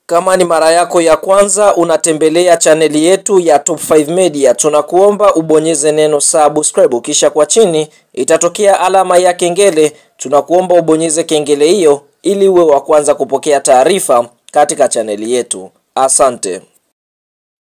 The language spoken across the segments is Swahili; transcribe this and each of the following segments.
Kama ni mara yako ya kwanza unatembelea chaneli yetu ya Top 5 Media, tunakuomba ubonyeze neno subscribe, kisha kwa chini itatokea alama ya kengele. Tunakuomba ubonyeze kengele hiyo ili uwe wa kwanza kupokea taarifa katika chaneli yetu. Asante.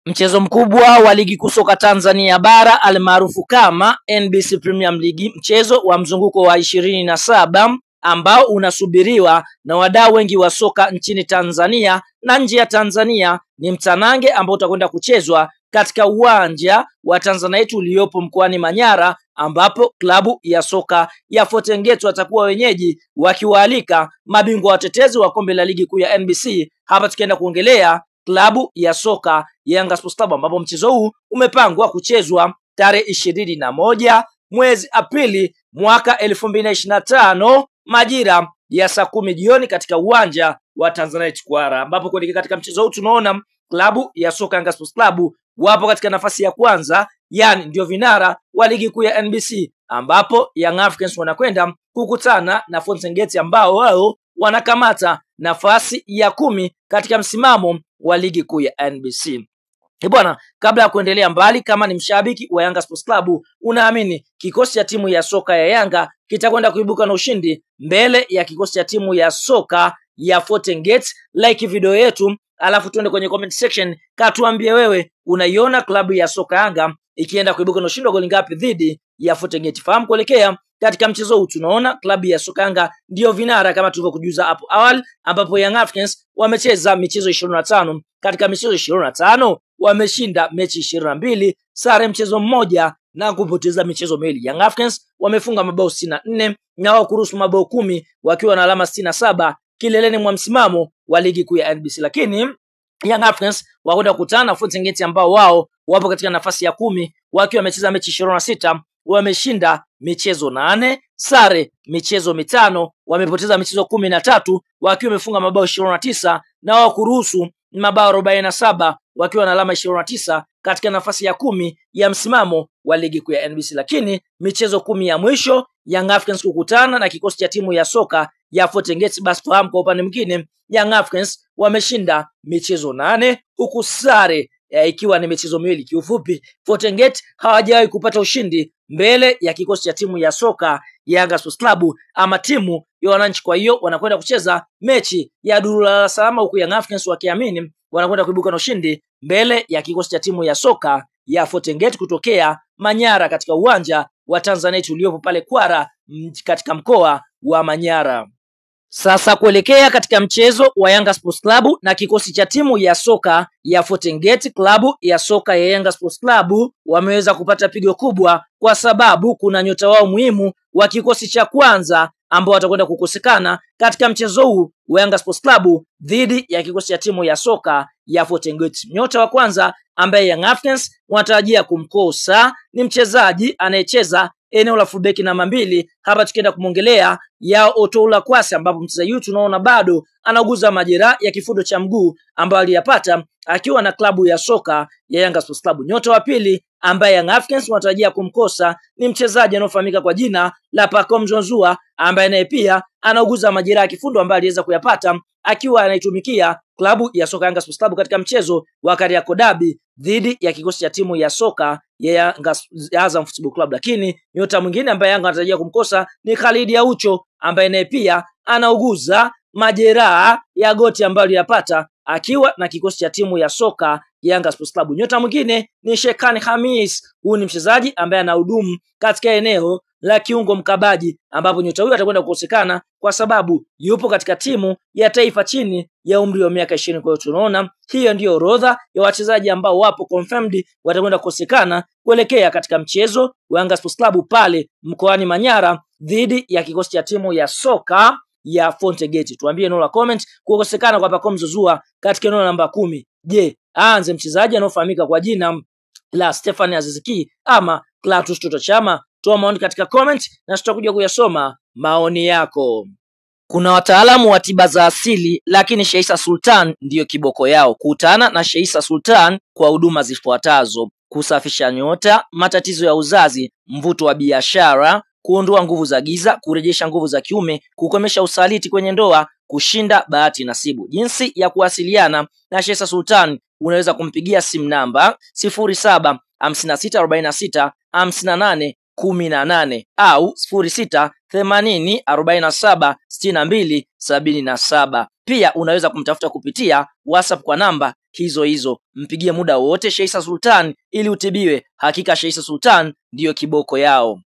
Mchezo mkubwa wa ligi kuu soka Tanzania bara almaarufu kama NBC Premier League, mchezo wa mzunguko wa 27 ambao unasubiriwa na wadau wengi wa soka nchini Tanzania na nje ya Tanzania, ni mtanange ambao utakwenda kuchezwa katika uwanja wa Tanzanite uliopo mkoani Manyara, ambapo klabu ya soka ya Fountain Gate watakuwa wenyeji wakiwaalika mabingwa watetezi wa kombe la ligi kuu ya NBC. Hapa tukienda kuongelea klabu ya soka ya Yanga Sports Club, ambapo mchezo huu umepangwa kuchezwa tarehe 21 mwezi Aprili mwaka 2025 majira ya saa 10 jioni katika uwanja wa Tanzanite Kwara, ambapo katika mchezo huu tunaona klabu ya soka Yanga Sports Club wapo katika nafasi ya kwanza, yani ndio vinara wa ligi kuu ya NBC, ambapo Young Africans wanakwenda kukutana na Fountain Gate ambao wao wanakamata nafasi ya 10 katika msimamo wa ligi kuu ya NBC. Bwana, kabla ya kuendelea mbali, kama ni mshabiki wa Yanga Sports Club, unaamini kikosi cha timu ya soka ya Yanga kitakwenda kuibuka na ushindi mbele ya kikosi cha timu ya soka ya Fountain Gate? Like video yetu, alafu tuende kwenye comment section, katuambie wewe unaiona klabu ya soka Yanga ikienda kuibuka na ushindi wa goli ngapi dhidi ya Fountain Gate. Fahamu kuelekea katika mchezo huu tunaona klabu ya soka Yanga ndio vinara kama tulivyokujuza hapo awali, ambapo Young Africans wamecheza michezo 25. Katika michezo 25 wameshinda mechi 22, sare mchezo mmoja na kupoteza michezo miwili. Young Africans wamefunga mabao 64 na wao kuruhusu mabao 10 wakiwa na alama 67 kileleni mwa msimamo wa ligi kuu ya NBC. Lakini Young Africans wakwenda kukutana na Fountain Gate ambao wao wapo katika nafasi ya 10 wakiwa wamecheza mechi 26, wameshinda michezo 8, sare michezo 5, wamepoteza michezo 13 wakiwa wamefunga mabao 29 na wao kuruhusu mabao 47 wakiwa na alama 29 katika nafasi ya 10 ya msimamo wa ligi kuu ya NBC. Lakini michezo 10 ya mwisho Young Africans kukutana na kikosi cha timu ya soka ya Fountain Gate, basi fahamu kwa upande mwingine Young Africans wameshinda michezo 8 huku sare ikiwa ni michezo miwili. Kiufupi, Fountain Gate hawajawahi kupata ushindi mbele ya kikosi cha timu ya soka ya Yanga Sports Club ama timu ya wananchi. Kwa hiyo wanakwenda kucheza mechi ya duru la salama, huku Young Africans wakiamini wanakwenda kuibuka na ushindi mbele ya kikosi cha timu ya soka ya Fountain Gate kutokea Manyara katika uwanja wa Tanzanite uliopo pale Kwara katika mkoa wa Manyara. Sasa kuelekea katika mchezo wa Yanga Sports Club na kikosi cha timu ya soka ya Fountain Gate, klabu ya soka ya Yanga Sports Club wameweza kupata pigo kubwa kwa sababu kuna nyota wao muhimu wa kikosi cha kwanza ambao watakwenda kukosekana katika mchezo huu wa Yanga Sports Club dhidi ya kikosi cha timu ya soka ya Fountain Gate. Nyota wa kwanza ambaye Young Africans wanatarajia kumkosa ni mchezaji anayecheza eneo la fullback namba 2. Hapa tukienda kumongelea ya Otoula Kwasi, ambapo mchezaji huyu tunaona bado anauguza majeraha ya kifundo cha mguu ambayo aliyapata akiwa na klabu ya soka ya Yanga Sports Club. Nyota wa pili ambaye Young Africans wanatarajia kumkosa ni mchezaji anayofahamika kwa jina la Pacome Zouzoua, ambaye naye pia anauguza majeraha ya kifundo ambayo aliweza kuyapata akiwa anaitumikia klabu ya soka Yanga Sports Club katika mchezo wa Kariakoo Derby dhidi ya kikosi cha timu ya soka ya Azam Football Club. Lakini nyota mwingine ambaye Yanga anatarajia kumkosa ni Khalid Aucho, ambaye naye pia anauguza majeraha ya goti ambayo aliyapata akiwa na kikosi cha timu ya soka ya Yanga Sports Club. Nyota mwingine ni Shekani Hamis. Huyu ni mchezaji ambaye anahudumu katika eneo la kiungo mkabaji, ambapo nyota huyu atakwenda kukosekana kwa sababu yupo katika timu ya taifa chini ya umri wa miaka 20. Kwa hiyo tunaona hiyo ndio orodha ya wachezaji ambao wapo confirmed watakwenda kukosekana kuelekea katika mchezo wa Yanga Sports Club pale mkoani Manyara dhidi ya kikosi cha timu ya soka ya Fountain Gate. Tuambie eneo la comment kukosekana kwa Pacome Zouzoua katika eneo namba 10. Je, aanze mchezaji anaofahamika kwa jina la Stefan Aziz Ki ama Clatous Chama Chama? Toa maoni katika comment na tutakuja kuyasoma maoni yako. Kuna wataalamu wa tiba za asili, lakini Sheikh Issa Sultan ndiyo kiboko yao. Kutana na Sheikh Issa Sultan kwa huduma zifuatazo: kusafisha nyota, matatizo ya uzazi, mvuto wa biashara, kuondoa nguvu za giza, kurejesha nguvu za kiume, kukomesha usaliti kwenye ndoa, kushinda bahati nasibu. Jinsi ya kuwasiliana na Sheisa Sultan, unaweza kumpigia simu namba 0756465818 au 0680476277. Pia unaweza kumtafuta kupitia WhatsApp kwa namba hizo hizo. Mpigie muda wote Sheisa Sultan ili utibiwe. Hakika Sheisa Sultan ndiyo kiboko yao.